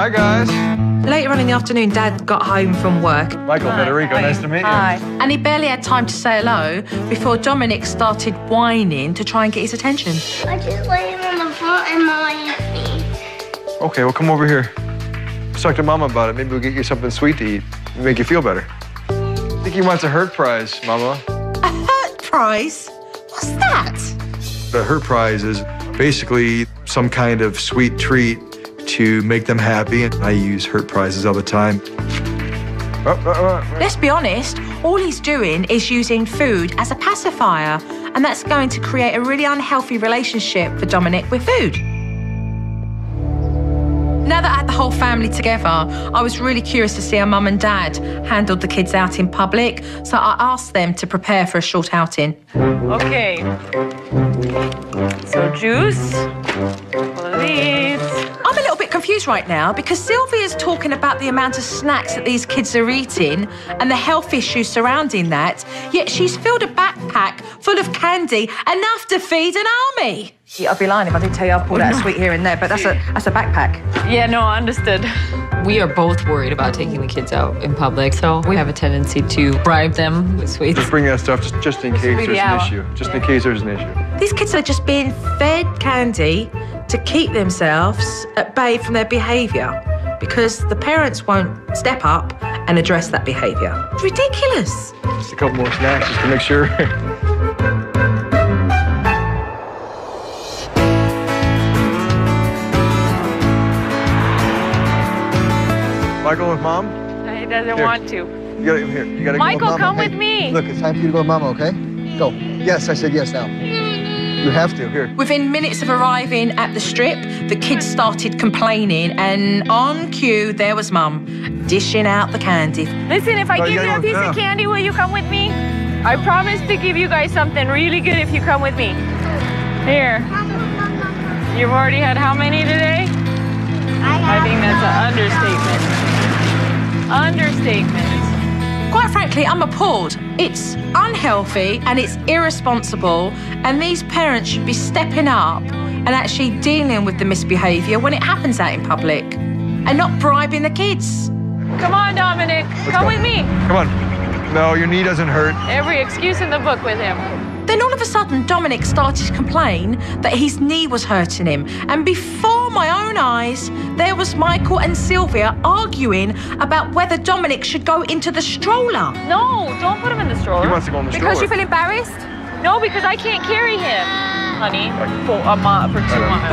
Hi, guys. Later on in the afternoon, Dad got home from work. Michael, Federico, nice to meet you. Hi. And he barely had time to say hello before Dominic started whining to try and get his attention. I just lay him on the front and my feet. Okay, well, come over here. Let's talk to Mama about it. Maybe we'll get you something sweet to eat and make you feel better. I think he wants a hurt prize, Mama. A hurt prize? What's that? The hurt prize is basically some kind of sweet treat to make them happy. And I use hurt prizes all the time. Let's be honest, all he's doing is using food as a pacifier, and that's going to create a really unhealthy relationship for Dominic with food. Now that I had the whole family together, I was really curious to see how Mum and Dad handled the kids out in public, so I asked them to prepare for a short outing. Okay. So juice, one of these. I'm a little bit confused right now because Sylvia's talking about the amount of snacks that these kids are eating and the health issues surrounding that, yet she's filled a backpack full of candy enough to feed an army. Yeah, I'd be lying if I didn't tell you I pulled out a sweet here and there, but that's a backpack. Yeah, no, understood. We are both worried about taking the kids out in public, so we have a tendency to bribe them with sweets. Just bring that stuff just in case there's an issue. Just in case there's an issue. These kids are just being fed candy to keep themselves at bay from their behaviour because the parents won't step up and address that behaviour. It's ridiculous. Just a couple more snacks just to make sure. Michael with Mom? He doesn't want to. You gotta Michael, go with Mama. come with me. Look, it's time for you to go with Mama, okay? Go. Yes, I said yes now. You have to. Here. Within minutes of arriving at the strip, the kids started complaining, and on cue, there was Mum, dishing out the candy. Listen, if I give you a piece of candy, will you come with me? I promise to give you guys something really good if you come with me. Here. You've already had how many today? I think that's an understatement. Understatement. Quite frankly, I'm appalled. It's unhealthy and it's irresponsible, and these parents should be stepping up and actually dealing with the misbehaviour when it happens out in public and not bribing the kids. Come on, Dominic. Come with me. Come on. No, your knee doesn't hurt. Every excuse in the book with him. Then all of a sudden, Dominic started to complain that his knee was hurting him. And before my own eyes, there was Michael and Sylvia arguing about whether Dominic should go into the stroller. No, don't put him in the stroller. He wants to go in the stroller. Because you feel embarrassed? No, because I can't carry him, honey, for 2 months.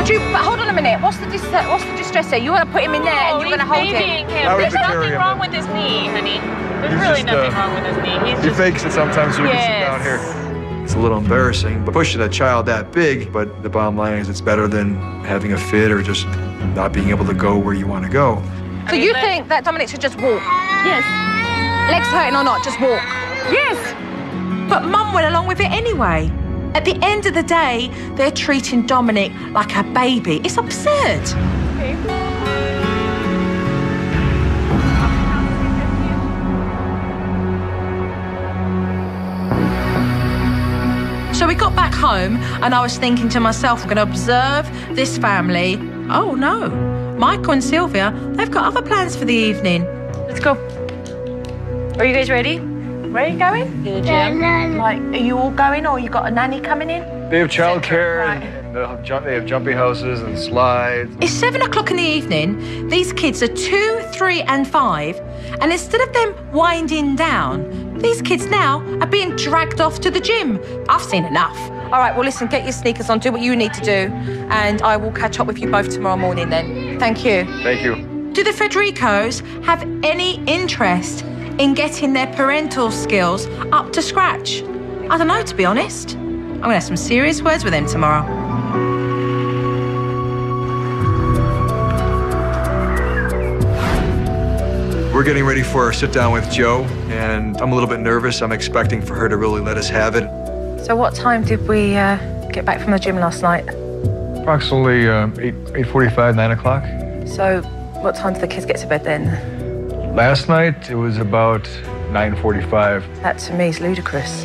But hold on a minute. What's the distress there? You want to put him in there and you're going to hold him? There's nothing wrong with his knee, honey. There's really nothing wrong with his knee. He fakes it sometimes so we can sit down here. It's a little embarrassing, but pushing a child that big, but the bottom line is it's better than having a fit or just not being able to go where you want to go. So you think that Dominic should just walk? Yes. Legs hurting or not, just walk? Yes. But Mum went along with it anyway. At the end of the day, they're treating Dominic like a baby. It's absurd. Okay. So we got back home and I was thinking to myself, I'm going to observe this family. Oh no, Michael and Sylvia, they've got other plans for the evening. Let's go. Are you guys ready? Where are you going? To the gym. Like, are you all going or you got a nanny coming in? They have childcare and they have jumping houses and slides. It's 7 o'clock in the evening. These kids are 2, 3 and 5. And instead of them winding down, these kids now are being dragged off to the gym. I've seen enough. All right, well, listen, get your sneakers on, do what you need to do, and I will catch up with you both tomorrow morning then. Thank you. Thank you. Do the Federicos have any interest in getting their parental skills up to scratch? I don't know, to be honest. I'm going to have some serious words with them tomorrow. We're getting ready for our sit-down with Joe, and I'm a little bit nervous. I'm expecting for her to really let us have it. So what time did we get back from the gym last night? Approximately 8:45, 9 o'clock. So what time did the kids get to bed then? Last night, it was about 9:45. That to me is ludicrous.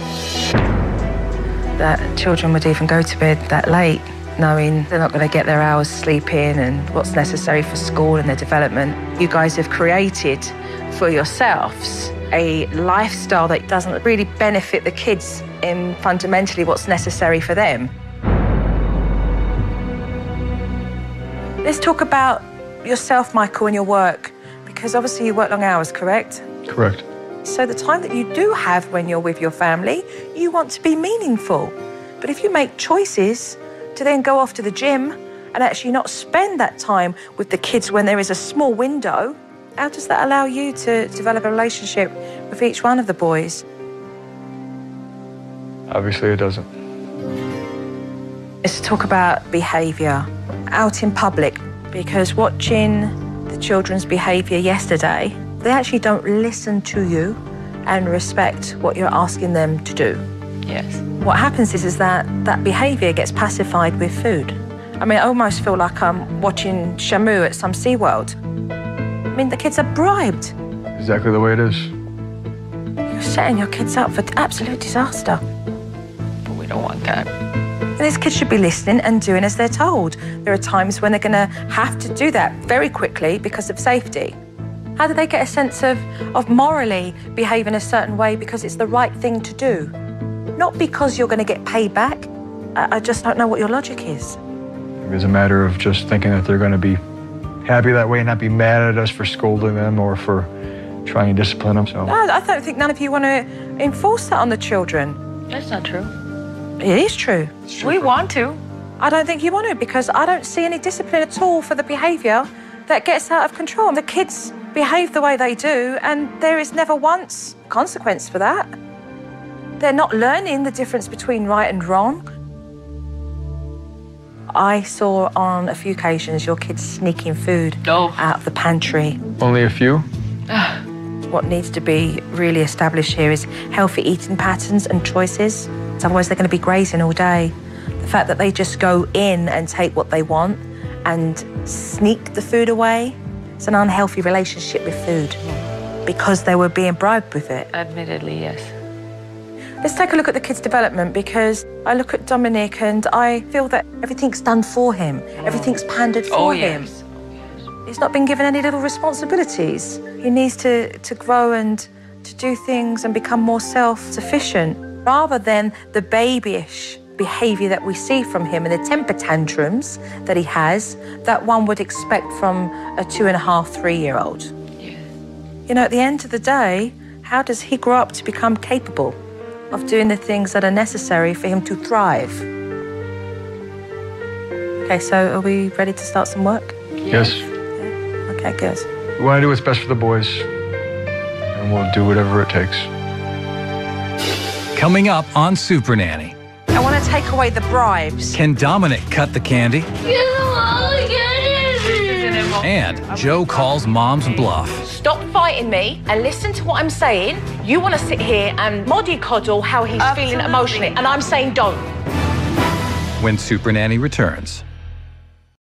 That children would even go to bed that late. knowing they're not going to get their hours sleep in and what's necessary for school and their development. You guys have created for yourselves a lifestyle that doesn't really benefit the kids in fundamentally what's necessary for them. Let's talk about yourself, Michael, and your work, because obviously you work long hours, correct? Correct. So the time that you do have when you're with your family, you want to be meaningful. But if you make choices to then go off to the gym and actually not spend that time with the kids when there is a small window, how does that allow you to develop a relationship with each one of the boys? Obviously, it doesn't. Let's talk about behaviour out in public, because watching the children's behaviour yesterday, they actually don't listen to you and respect what you're asking them to do. Yes. What happens is that behaviour gets pacified with food. I mean, I almost feel like I'm watching Shamu at some SeaWorld. I mean, the kids are bribed. Exactly the way it is. You're setting your kids up for absolute disaster. But we don't want that. And these kids should be listening and doing as they're told. There are times when they're going to have to do that very quickly because of safety. How do they get a sense of morally behaving a certain way because it's the right thing to do? Not because you're going to get paid back. I just don't know what your logic is. It's a matter of just thinking that they're going to be happy that way and not be mad at us for scolding them or for trying to discipline them. So I don't think none of you want to enforce that on the children. That's not true. It is true. We want to. I don't think you want to, because I don't see any discipline at all for the behaviour that gets out of control. The kids behave the way they do, and there is never once consequence for that. They're not learning the difference between right and wrong. I saw on a few occasions your kids sneaking food out of the pantry. only a few. What needs to be really established here is healthy eating patterns and choices. Otherwise, they're going to be grazing all day. The fact that they just go in and take what they want and sneak the food away, it's an unhealthy relationship with food because they were being bribed with it. Admittedly, yes. Let's take a look at the kid's development, because I look at Dominic and I feel that everything's done for him. Everything's pandered for him. Yes. He's not been given any little responsibilities. He needs to grow and to do things and become more self-sufficient, rather than the babyish behaviour that we see from him and the temper tantrums that he has that one would expect from a 2.5, 3-year-old. Yeah. You know, at the end of the day, how does he grow up to become capable of doing the things that are necessary for him to thrive? Okay, so are we ready to start some work? Yes. Okay, good. We want to do what's best for the boys, and we'll do whatever it takes. Coming up on SuperNanny. I want to take away the bribes. Can Dominic cut the candy? And Joe calls mom's bluff. Stop fighting me and listen to what I'm saying. You want to sit here and mollycoddle how he's feeling emotionally, and I'm saying don't. When SuperNanny returns.